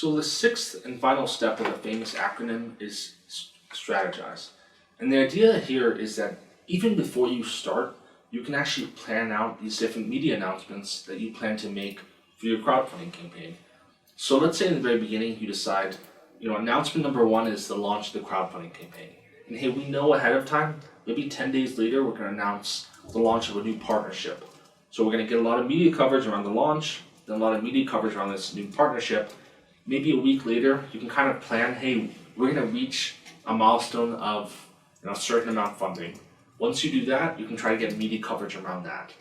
So the sixth and final step of the famous acronym is strategize. And the idea here is that even before you start, you can actually plan out these different media announcements that you plan to make for your crowdfunding campaign. So let's say in the very beginning you decide, announcement number one is the launch of the crowdfunding campaign. And hey, we know ahead of time, maybe 10 days later, we're going to announce the launch of a new partnership. So we're going to get a lot of media coverage around the launch, then a lot of media coverage around this new partnership. Maybe a week later, you can kind of plan, hey, we're going to reach a milestone of a certain amount of funding. Once you do that, you can try to get media coverage around that.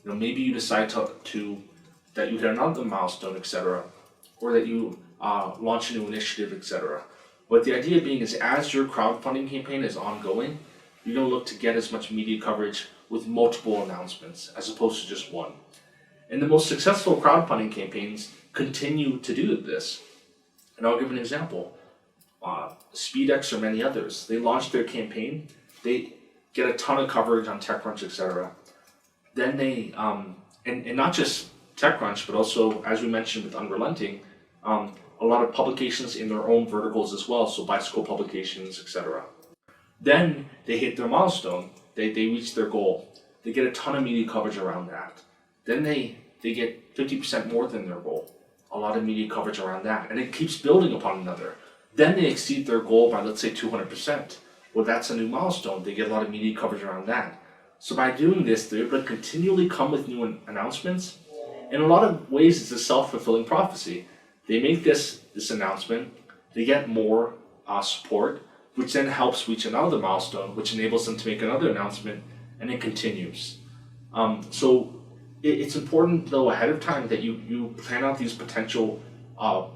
Maybe you decide that you hit another milestone, etc., or that you launch a new initiative, etc. But the idea being is as your crowdfunding campaign is ongoing, you're going to look to get as much media coverage with multiple announcements as opposed to just one. And the most successful crowdfunding campaigns continue to do this. And I'll give an example. SpeedX or many others, they launch their campaign, they get a ton of coverage on TechCrunch, etc. Then they, and not just TechCrunch, but also, as we mentioned with Unrelenting, a lot of publications in their own verticals as well, so bicycle publications, etc. Then they hit their milestone, they reach their goal, they get a ton of media coverage around that. Then they get 50% more than their goal, a lot of media coverage around that, and it keeps building upon another. Then they exceed their goal by, let's say, 200%. Well, that's a new milestone, they get a lot of media coverage around that. So by doing this, they're able to continually come with new announcements. In a lot of ways, it's a self-fulfilling prophecy. They make this announcement, they get more support, which then helps reach another milestone, which enables them to make another announcement, and it continues. So it's important, though, ahead of time that you plan out these potential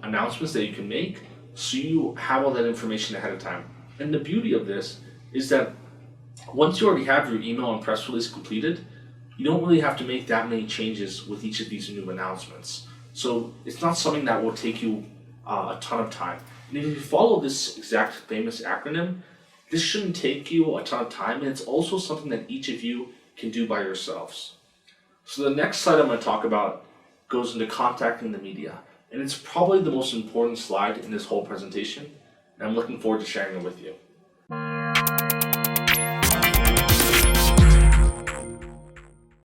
announcements that you can make, so you have all that information ahead of time. And the beauty of this is that once you already have your email and press release completed, you don't really have to make that many changes with each of these new announcements. So it's not something that will take you a ton of time. And if you follow this exact famous acronym, this shouldn't take you a ton of time, and it's also something that each of you can do by yourselves. So the next slide I'm going to talk about goes into contacting the media. And it's probably the most important slide in this whole presentation, and I'm looking forward to sharing it with you.